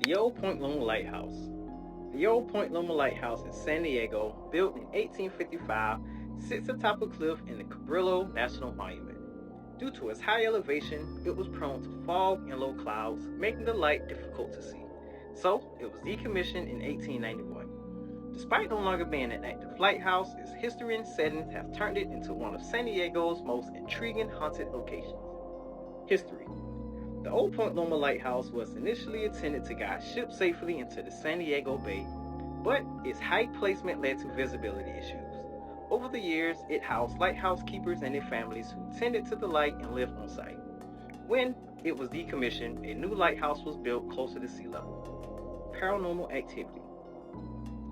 The Old Point Loma Lighthouse. The Old Point Loma Lighthouse in San Diego, built in 1855, sits atop a cliff in the Cabrillo National Monument. Due to its high elevation, it was prone to fog and low clouds, making the light difficult to see. So, it was decommissioned in 1891. Despite no longer being an active lighthouse, its history and settings have turned it into one of San Diego's most intriguing haunted locations. History. The Old Point Loma Lighthouse was initially intended to guide ships safely into the San Diego Bay, but its height placement led to visibility issues. Over the years, it housed lighthouse keepers and their families who tended to the light and lived on site. When it was decommissioned, a new lighthouse was built closer to sea level. Paranormal activity.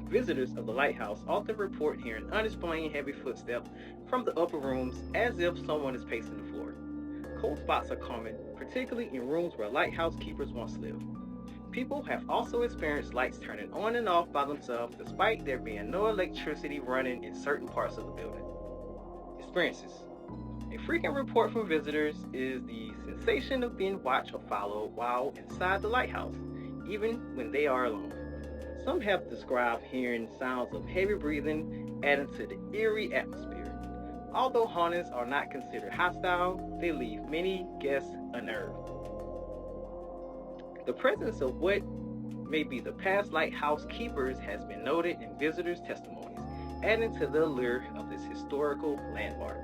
Visitors of the lighthouse often report hearing unexplained heavy footsteps from the upper rooms as if someone is pacing the floor. Cold spots are common, particularly in rooms where lighthouse keepers once lived. People have also experienced lights turning on and off by themselves despite there being no electricity running in certain parts of the building. Experiences. A frequent report from visitors is the sensation of being watched or followed while inside the lighthouse, even when they are alone. Some have described hearing sounds of heavy breathing, adding to the eerie atmosphere. Although hauntings are not considered hostile, they leave many guests unnerved. The presence of what may be the past lighthouse keepers has been noted in visitors' testimonies, adding to the allure of this historical landmark.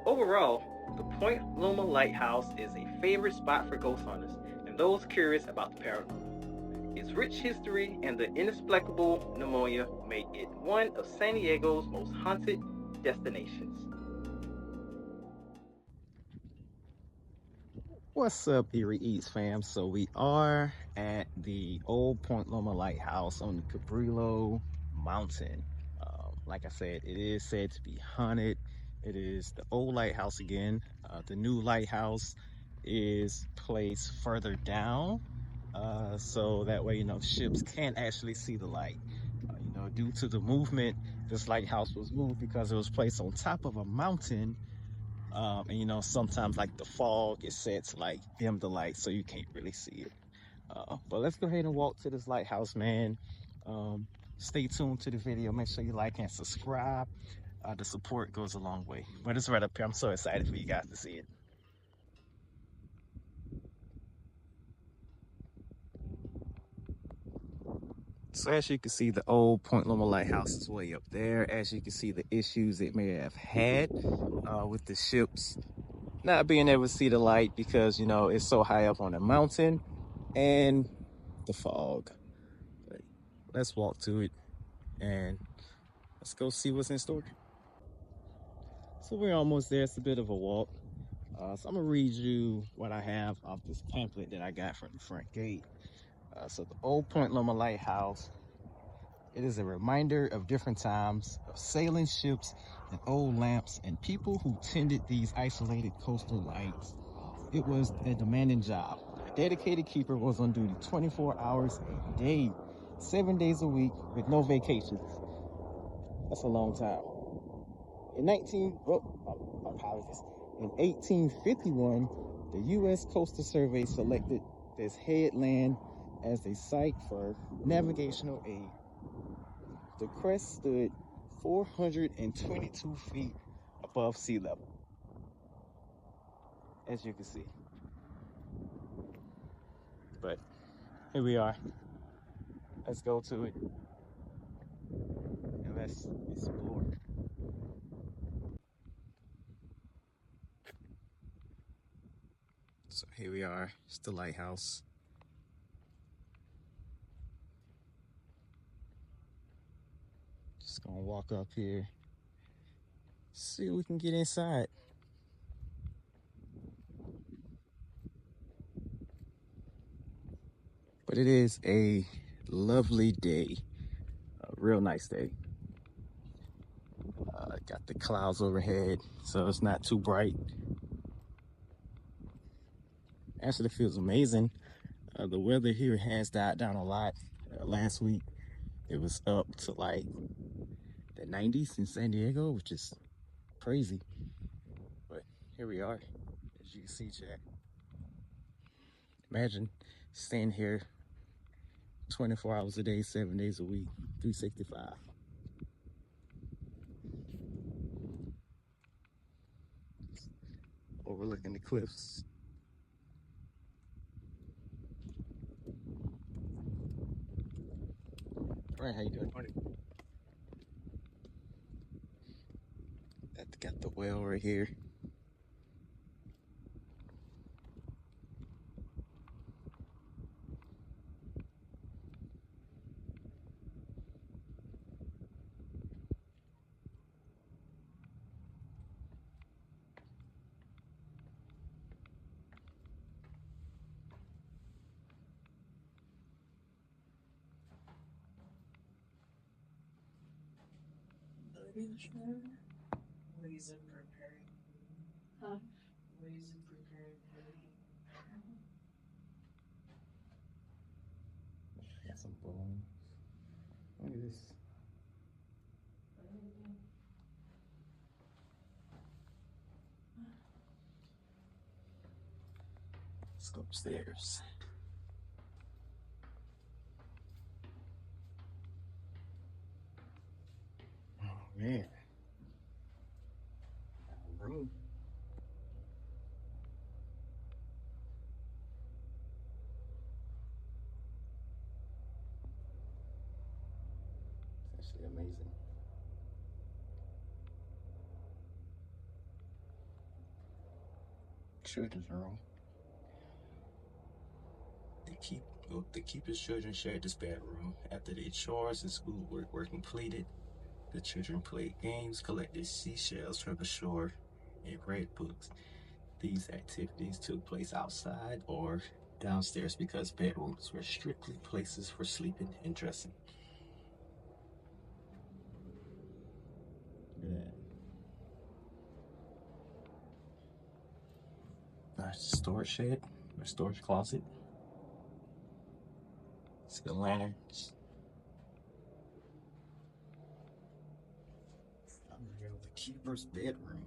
Overall, the Point Loma Lighthouse is a favorite spot for ghost hunters and those curious about the paranormal. Its rich history and the inexplicable pneumonia make it one of San Diego's most haunted destinations. What's up, Eerie Eats fam? So we are at the Old Point Loma Lighthouse on the Cabrillo Mountain. Like I said, it is said to be haunted. It is the old lighthouse again. The new lighthouse is placed further down, so that way ships can't actually see the light. Due to the movement, this lighthouse was moved because it was placed on top of a mountain, and sometimes like the fog is set to like dim the light so you can't really see it. But let's go ahead and walk to this lighthouse, man. um, Stay tuned to the video, make sure you like and subscribe. The support goes a long way, but it's right up here. I'm so excited for you guys to see it. So as you can see, the Old Point Loma Lighthouse is way up there. As you can see, the issues it may have had with the ships not being able to see the light because it's so high up on the mountain and the fog. But let's walk to it and let's go see what's in store. So we're almost there. It's a bit of a walk. So I'm gonna read you what I have off this pamphlet that I got from the front gate. So the Old Point Loma Lighthouse, it is a reminder of different times of sailing ships and old lamps and people who tended these isolated coastal lights. It was a demanding job. A dedicated keeper was on duty 24 hours a day, 7 days a week with no vacations. That's a long time. In 19, oh, apologies. In 1851, the U.S. Coastal Survey selected this headland as a site for navigational aid. The crest stood 422 feet above sea level, as you can see. But here we are. Let's go to it and let's explore. So here we are. It's the lighthouse. Just gonna walk up here, see if we can get inside. But it is a lovely day, a real nice day. Got the clouds overhead, so it's not too bright. Actually, it feels amazing. The weather here has died down a lot. Last week, it was up to like the 90s in San Diego, which is crazy. But here we are, as you can see, Jack. Imagine staying here 24 hours a day, 7 days a week, 365. Overlooking the cliffs. All right, how you doing? Got the well right here. Got some bones. Look at this. Let's go upstairs. Oh man. Room. It's actually amazing. Children's room. The keeper's children shared this bedroom. After their chores and schoolwork were completed, the children played games, collected seashells from the shore, and read books. These activities took place outside or downstairs because bedrooms were strictly places for sleeping and dressing. Yeah. Nice storage shed or storage closet. See the lanterns. I'm here with the keeper's bedroom.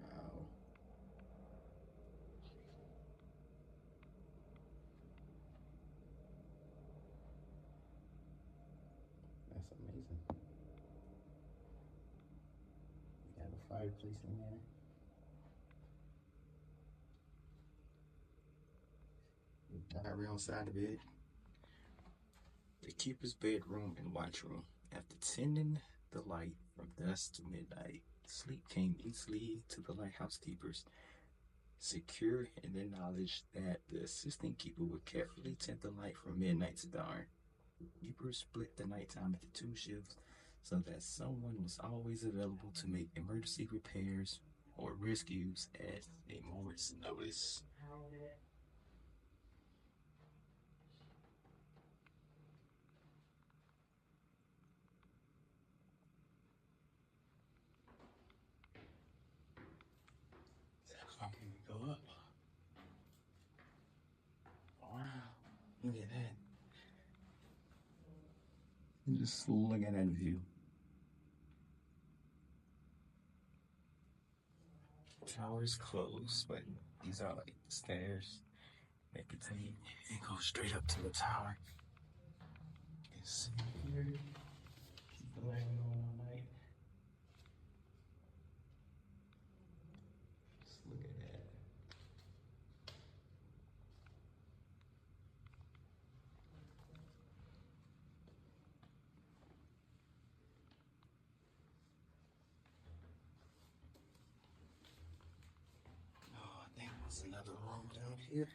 Wow. That's amazing. We have a fireplace in there. Diary on the side of the bed. The keeper's bedroom and watchroom. After tending the light from dusk to midnight, sleep came easily to the lighthouse keepers, secure in the knowledge that the assistant keeper would carefully tend the light from midnight to dawn. Keepers split the nighttime into two shifts so that someone was always available to make emergency repairs or rescues at a moment's notice. How can we go up? Wow, look at that. Just look at that view. Tower is closed, but these are like the stairs that continue and go straight up to the tower. You can see here, keep the light on all night. Just look at that. Oh, I think there's another room down here.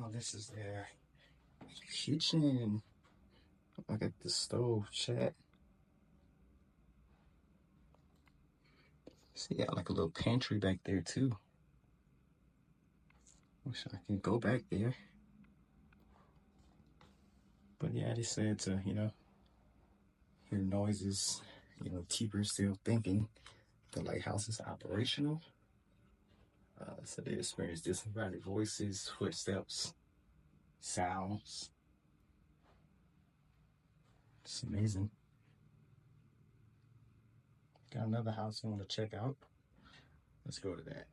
Oh, this is their kitchen. Look at the stove, chat. See, got like a little pantry back there too. Wish I can go back there. But yeah, they said to, hear noises, keepers still thinking the lighthouse is operational. So they experience disembodied voices, footsteps, sounds. It's amazing. Got another house I want to check out. Let's go to that.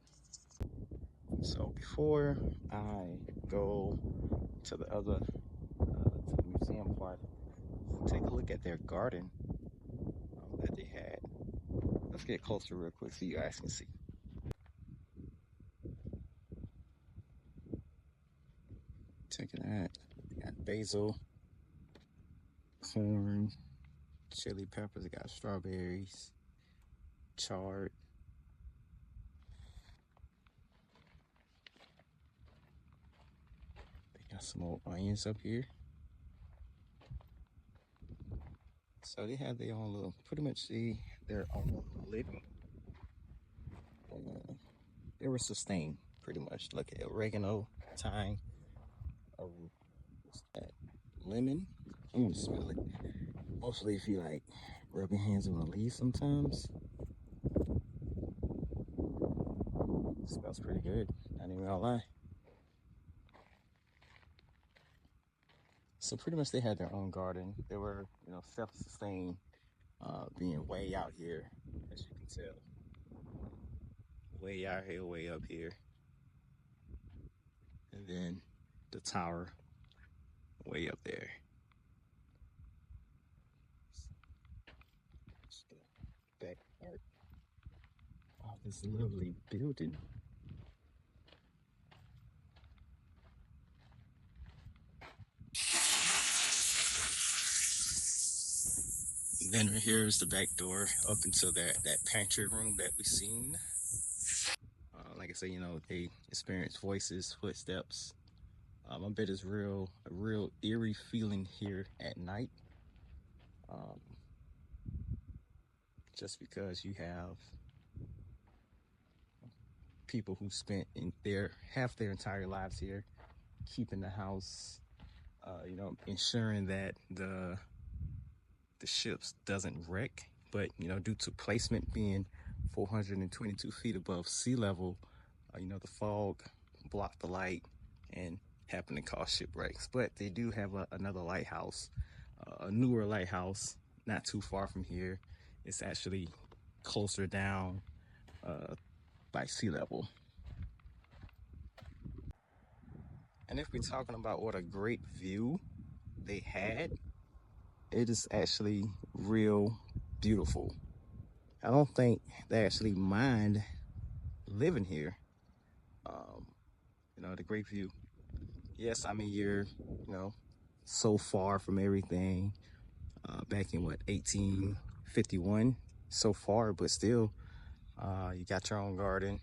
So before I go to the other, to the museum part, take a look at their garden that they had. Let's get closer real quick so you guys can see. Check it out. They got basil, corn, chili peppers. They got strawberries, chard. They got some old onions up here. So they have their own little, pretty much their own living. They were sustained pretty much. Look at oregano, thyme, what's that? Lemon. I'm gonna smell it. Mostly if you like rub your hands on the leaves sometimes. It smells pretty good. Not even gonna lie. So pretty much they had their own garden. They were, self-sustained, being way out here, as you can tell. Way out here, way up here. And then the tower way up there. It's the back part of this lovely building. Then right here is the back door up into that pantry room that we seen. Like I say, they experience voices, footsteps. I bet it's a real eerie feeling here at night. Just because you have people who spent half their entire lives here, keeping the house, ensuring that the ships doesn't wreck, but due to placement being 422 feet above sea level, the fog blocked the light and happened to cause shipwrecks. But they do have another lighthouse, a newer lighthouse, not too far from here. It's actually closer down by sea level. And if we're talking about what a great view they had, it is actually real beautiful. I don't think they actually mind living here. The great view. Yes, I mean, you're, so far from everything. Back in 1851, so far, but still, you got your own garden.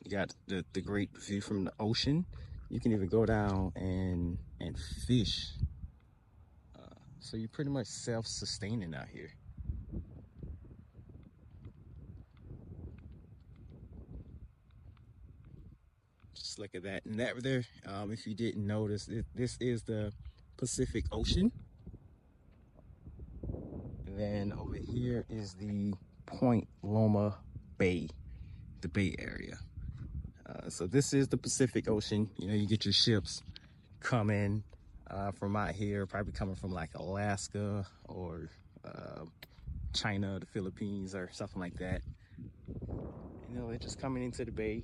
You got the great view from the ocean. You can even go down and fish. So you're pretty much self-sustaining out here. Just look at that. And that there, if you didn't notice, this is the Pacific Ocean. And then over here is the Point Loma Bay, the Bay Area. So this is the Pacific Ocean. You get your ships coming from out here, probably coming from like Alaska or China, the Philippines, or something like that. They're just coming into the bay.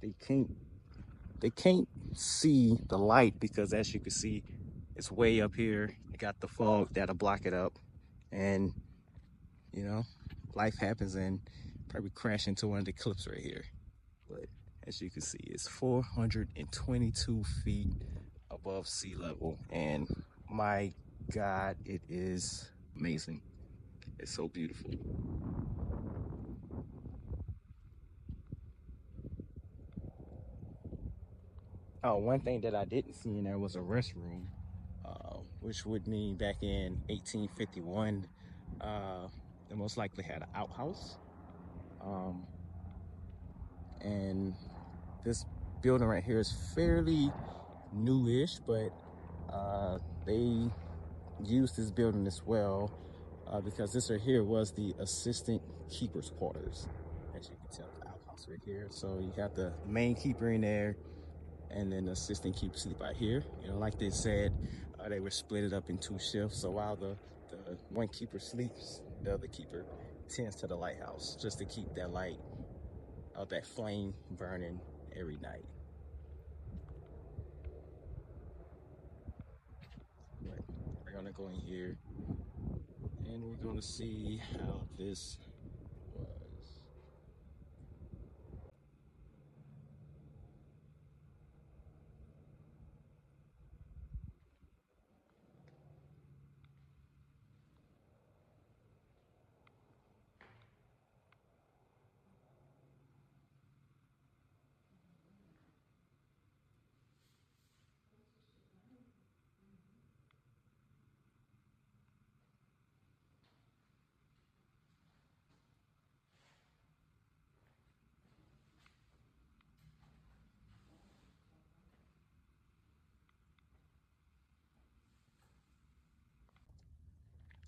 They can't see the light because, as you can see, it's way up here. They got the fog that'll block it up, and life happens and probably crash into one of the cliffs right here. But as you can see, it's 422 feet above sea level, and my God, it is amazing. It's so beautiful. Oh, one thing that I didn't see in there was a restroom, which would mean back in 1851, they most likely had an outhouse. And this building right here is fairly newish, but they used this building as well because this right here was the assistant keeper's quarters. as you can tell, the outhouse right here. So you have the main keeper in there, and then the assistant keeper sleep out here. You know, like they said, they were split it up in 2 shifts. So while the one keeper sleeps, the other keeper tends to the lighthouse just to keep that light, that flame burning every night. But we're gonna go in here and we're gonna see how this was.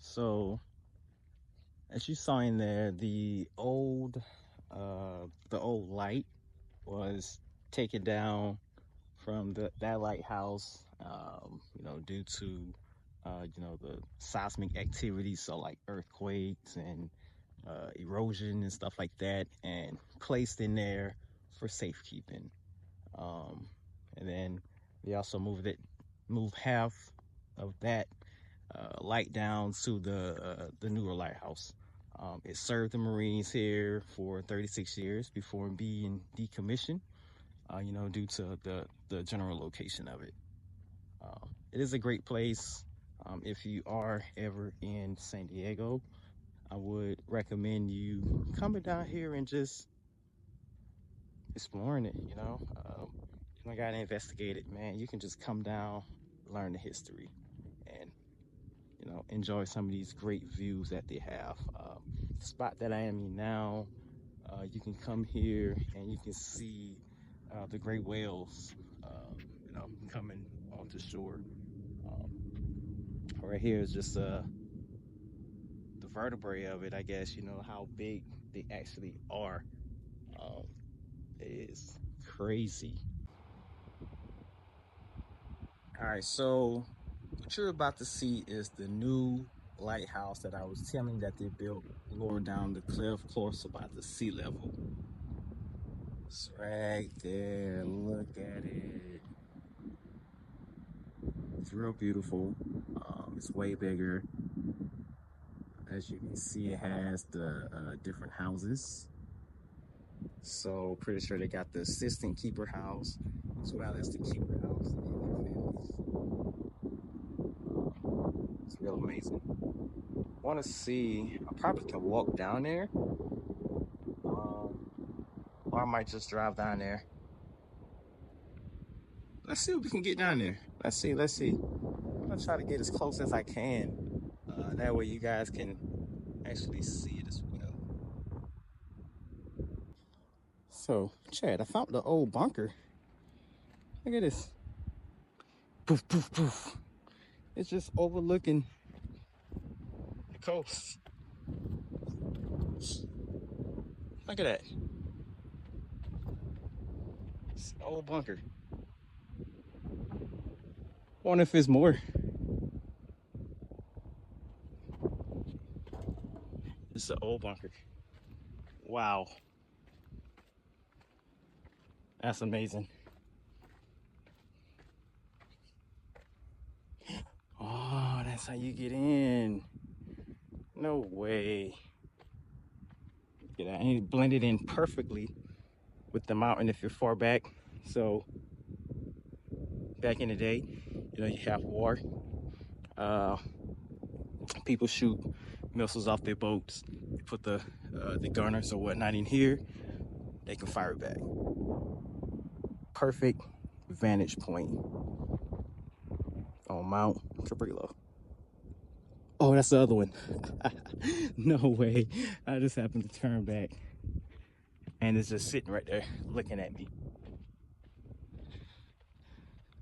So as you saw in there, the old light was taken down from that lighthouse, you know, due to you know, the seismic activity, so like earthquakes and erosion and stuff like that, and placed in there for safekeeping. Um, and then they also moved half of that light down to the newer lighthouse. It served the Marines here for 36 years before being decommissioned, you know, due to the general location of it. It is a great place. If you are ever in San Diego, I would recommend you coming down here and just exploring it. You know, you don't gotta investigate it, man. You can just come down, learn the history, and you know, enjoy some of these great views that they have. The spot that I am in now, you can come here and you can see the gray whales, you know, coming onto shore. Um, right here is just the vertebrae of it, I guess. You know how big they actually are. Um, is crazy. All right, so what you're about to see is the new lighthouse that I was telling that they built lower down the cliff, close about the sea level. It's right there. Look at it. It's real beautiful. It's way bigger. As you can see, it has the different houses. So pretty sure they got the assistant keeper house as well as the keeper house and their families. It's real amazing. Want to see? I probably can walk down there, or I might just drive down there. Let's see if we can get down there. Let's see. Let's see. I'm gonna try to get as close as I can. That way you guys can actually see it as well. So, Chad, I found the old bunker. Look at this. Poof, poof, poof. It's just overlooking the coast. Look at that. It's an old bunker. Wonder if there's more. It's an old bunker. Wow. That's amazing. Oh, that's how you get in. No way. Look at that. And it blended in perfectly with the mountain if you're far back. So back in the day, you know, you have war. People shoot missiles off their boats. They put the gunners or whatnot in here. They can fire it back. Perfect vantage point on Mount Cabrillo. Oh, that's the other one. No way. I just happened to turn back and it's just sitting right there looking at me.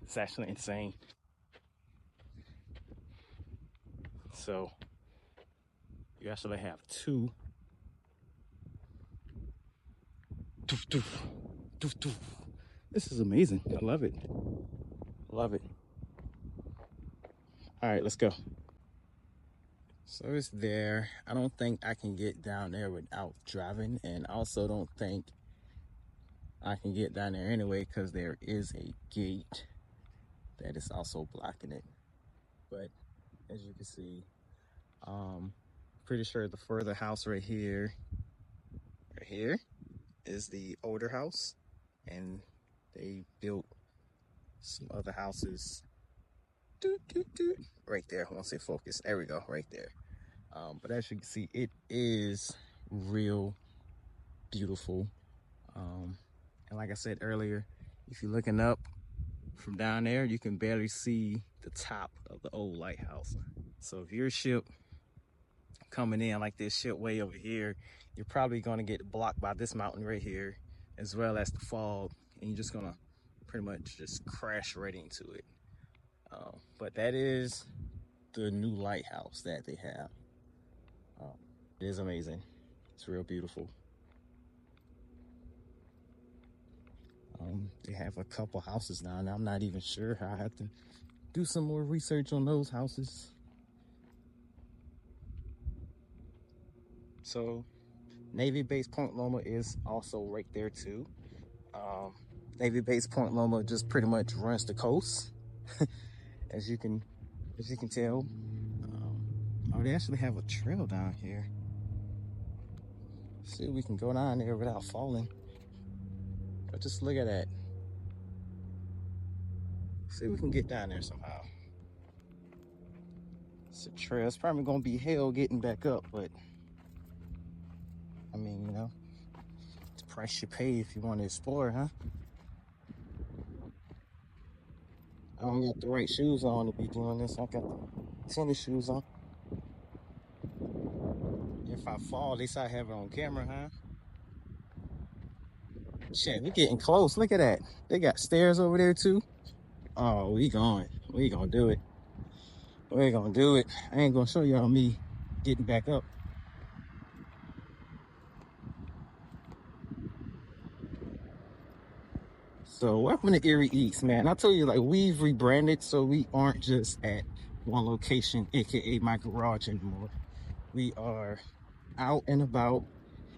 It's actually insane. So you actually have two doof, doof, doof. This is amazing. I love it. Love it. All right, let's go. So it's there. I don't think I can get down there without driving, and I also don't think I can get down there anyway because there is a gate that is also blocking it. But as you can see, pretty sure the further house right here is the older house, and they built some other houses right there. Once it focus, there we go, right there. But as you can see, it is real beautiful. And like I said earlier, if you're looking up from down there, you can barely see the top of the old lighthouse. So if your ship coming in like this ship way over here, you're probably going to get blocked by this mountain right here, as well as the fog, and you're just going to pretty much just crash right into it. But that is the new lighthouse that they have. It is amazing. It's real beautiful. They have a couple houses now, and I'm not even sure. I have to do some more research on those houses. So Navy Base Point Loma is also right there too. Navy Base Point Loma just pretty much runs the coast, as you can tell. Oh, they actually have a trail down here. See if we can go down there without falling. But just look at that. See if we can get down there somehow. It's a trail. It's probably gonna be hell getting back up, but I mean, you know, it's the price you pay if you want to explore, huh? I don't got the right shoes on to be doing this. I got the tennis shoes on. If I fall, at least I have it on camera, huh? Shit, we're getting close. Look at that. They got stairs over there too. Oh, we going. We gonna do it. We're gonna do it. I ain't gonna show y'all me getting back up. So welcome to Erie East, man. I tell you, like, we've rebranded, so we aren't just at one location, aka my garage anymore. We are out and about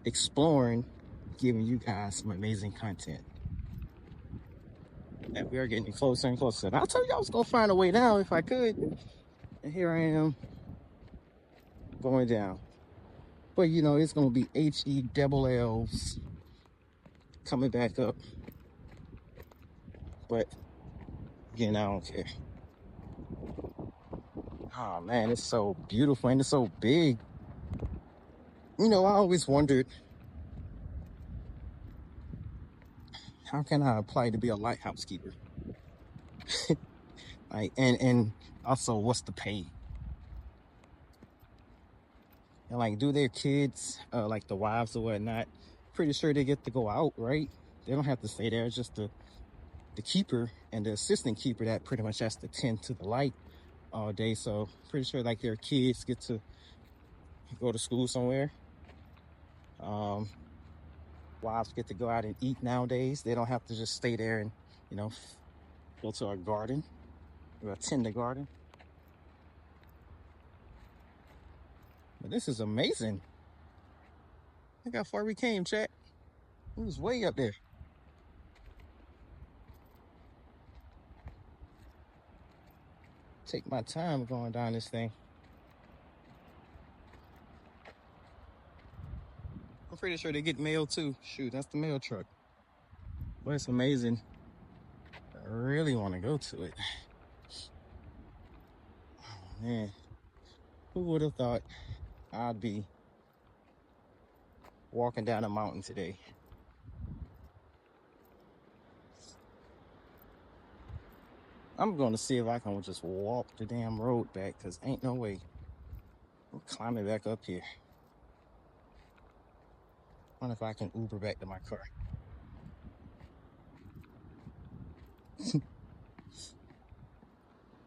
exploring, giving you guys some amazing content. And we are getting closer and closer. And I told you I was gonna find a way down if I could. And here I am going down. But you know, it's gonna be HE double L's coming back up. But again, I don't care. Oh man, it's so beautiful and it's so big. You know, I always wondered, how can I apply to be a lighthouse keeper? Like, and also, what's the pay? And like, do their kids, like the wives or whatnot, pretty sure they get to go out, right? They don't have to stay there. It's just the keeper and the assistant keeper that pretty much has to tend to the light all day. So pretty sure like their kids get to go to school somewhere. Wives get to go out and eat nowadays. They don't have to just stay there and, you know, go to a garden or attend the garden. But this is amazing. Look how far we came, chat. It was way up there. Take my time going down this thing. I'm pretty sure they get mail too. Shoot, that's the mail truck. But it's amazing. I really want to go to it. Oh man, who would have thought I'd be walking down a mountain today? I'm going to see if I can just walk the damn road back, because ain't no way I'm climbing back up here. I wonder if I can Uber back to my car.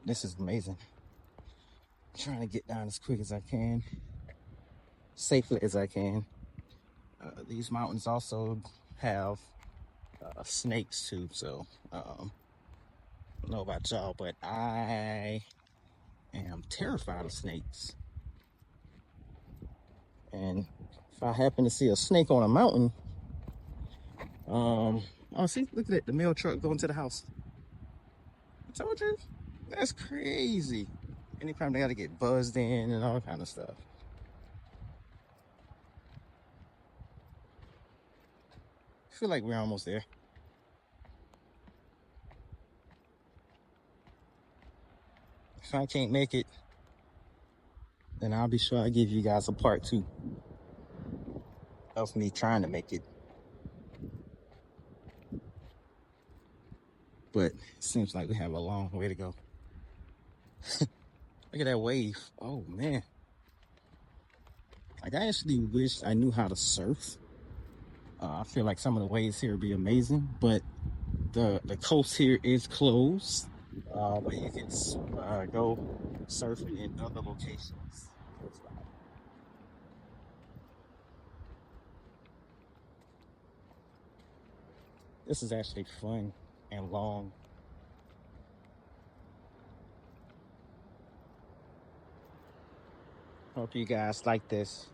This is amazing. I'm trying to get down as quick as I can, safely as I can. These mountains also have snakes too. So I don't know about y'all, but I am terrified of snakes. And if I happen to see a snake on a mountain, oh, see, look at it, the mail truck going to the house. I told you, that's crazy. Anytime they got to get buzzed in and all kind of stuff. I feel like we're almost there. If I can't make it, then I'll be sure I give you guys a part 2 of me trying to make it. But it seems like we have a long way to go. Look at that wave. Oh man. Like, I actually wish I knew how to surf. I feel like some of the waves here would be amazing, but the coast here is closed. But you can go surfing in other locations. This is actually fun and long. Hope you guys like this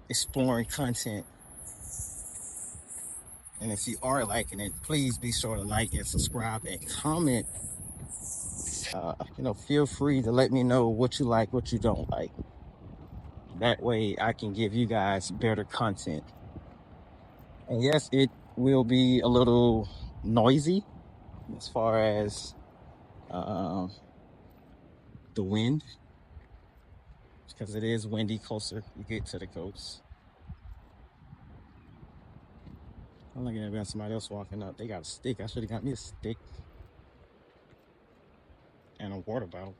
exploring content. And if you are liking it, please be sure to like and subscribe and comment. Feel free to let me know what you like, what you don't like. That way I can give you guys better content. And yes, it will be a little noisy as far as the wind, because it is windy closer you get to the coast. I'm looking at somebody else walking up. They got a stick. I should have got me a stick and a water bottle.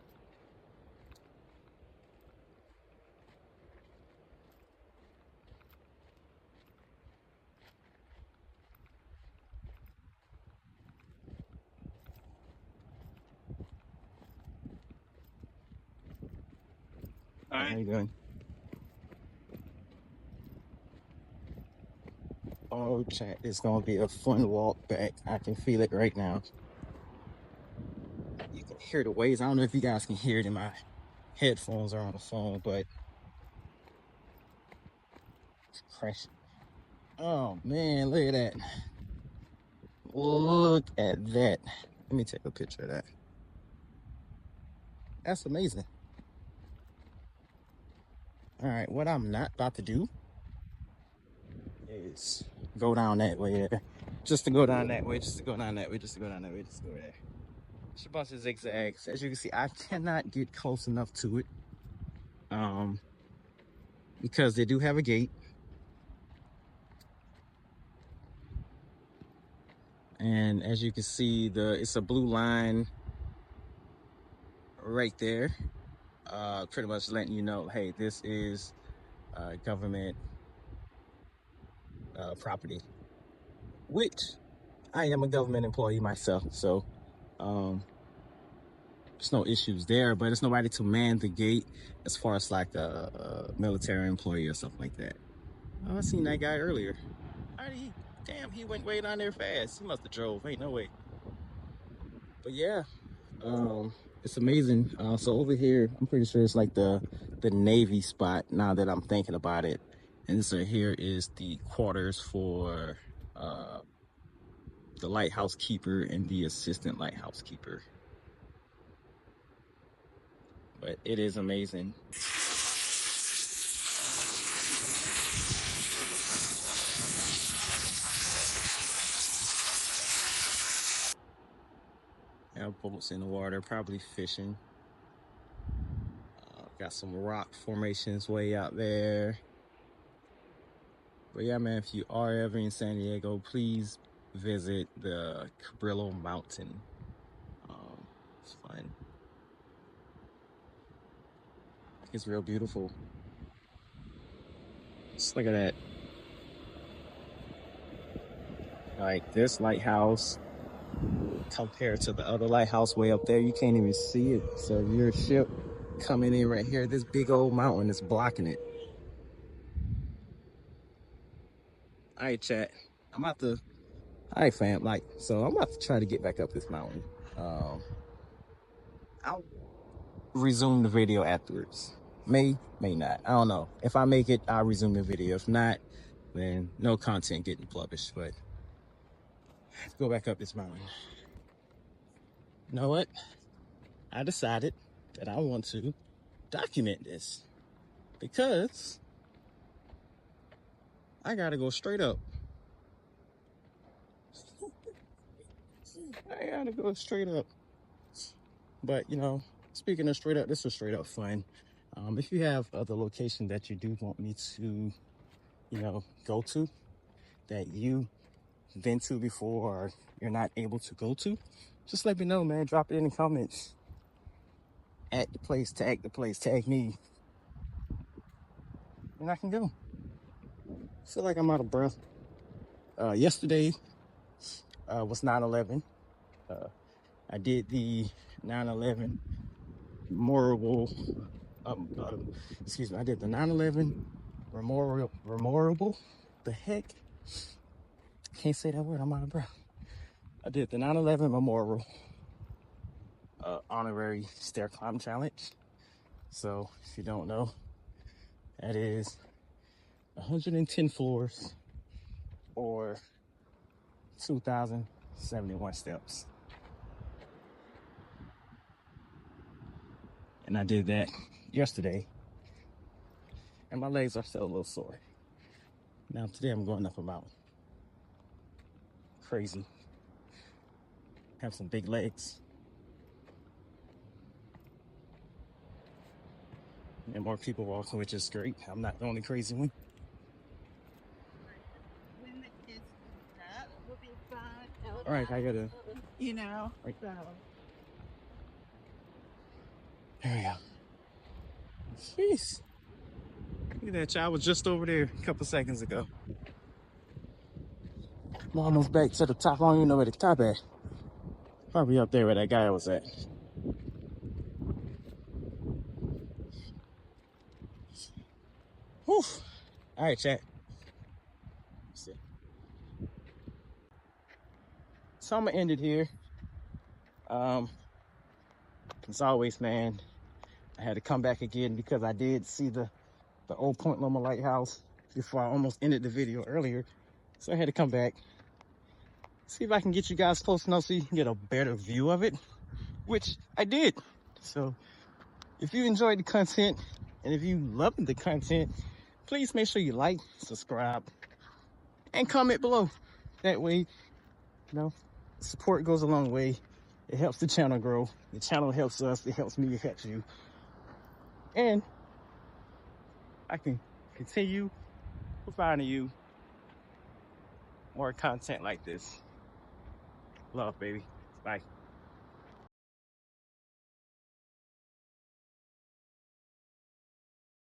All right. How you doing? Oh, chat, it's gonna be a fun walk back. I can feel it right now. You can hear the waves. I don't know if you guys can hear it in my headphones or on the phone, but it's crashing. Oh man, look at that. Look at that. Let me take a picture of that. That's amazing. All right, what I'm not about to do is go down that way there. Just to go down that way, just to go down that way, just to go down that way, just to go there. It's a bunch of zigzags. As you can see, I cannot get close enough to it. Because they do have a gate. And as you can see, it's a blue line right there. Pretty much letting you know, hey, this is government property. Which I am a government employee myself, so there's no issues there, but there's nobody to man the gate as far as like a military employee or something like that. Oh, I seen that guy earlier. Damn, he went way down there fast. He must have drove. Ain't no way. But yeah, it's amazing. So over here, I'm pretty sure it's like the Navy spot now that I'm thinking about it. And so here is the quarters for the lighthouse keeper and the assistant lighthouse keeper. But it is amazing. Have boats in the water, probably fishing. Got some rock formations way out there. But yeah, man, if you are ever in San Diego, please visit the Cabrillo Mountain. It's fun. It's real beautiful. Just look at that. Like, this lighthouse compared to the other lighthouse way up there, you can't even see it. So if your ship coming in right here, this big old mountain is blocking it. All right, chat, I'm I'm about to, all right, fam, like, so I'm about to try to get back up this mountain. I'll resume the video afterwards. May not. I don't know. If I make it, I'll resume the video. If not, then no content getting published. But let's go back up this mountain. You know what? I decided that I want to document this because I gotta go straight up. I gotta go straight up. But, you know, speaking of straight up, this was straight up fun. If you have other locations that you do want me to, you know, go to, that you've been to before or you're not able to go to, just let me know, man. Drop it in the comments. At the place, tag me, and I can go. I feel like I'm out of breath. Yesterday was 9/11. I did the 9/11 memorable. Excuse me. I did the 9/11 memorable. The heck? Can't say that word. I'm out of breath. I did the 9/11 memorial honorary stair climb challenge. So if you don't know, that is 110 floors or 2,071 steps. And I did that yesterday, and my legs are still a little sore. Now today I'm going up a mountain. Crazy. Have some big legs. And more people walking, which is great. I'm not the only crazy one. When the kids do that, it will be fun. All right, I gotta, You know, right. so. There we go. Jeez. Look at that, y'all. I was just over there a couple seconds ago. I'm almost back to the top. I don't even know where the top at. Probably up there where that guy was at. Whew. All right, chat. So I'm gonna end it here. As always, man, I had to come back again because I did see the Old Point Loma Lighthouse before I almost ended the video earlier. So I had to come back, see if I can get you guys close enough so you can get a better view of it, which I did. So if you enjoyed the content and if you loved the content, please make sure you like, subscribe, and comment below. That way, you know, support goes a long way. It helps the channel grow. The channel helps us. It helps me. It helps you. And I can continue providing you more content like this. Love, baby. Bye.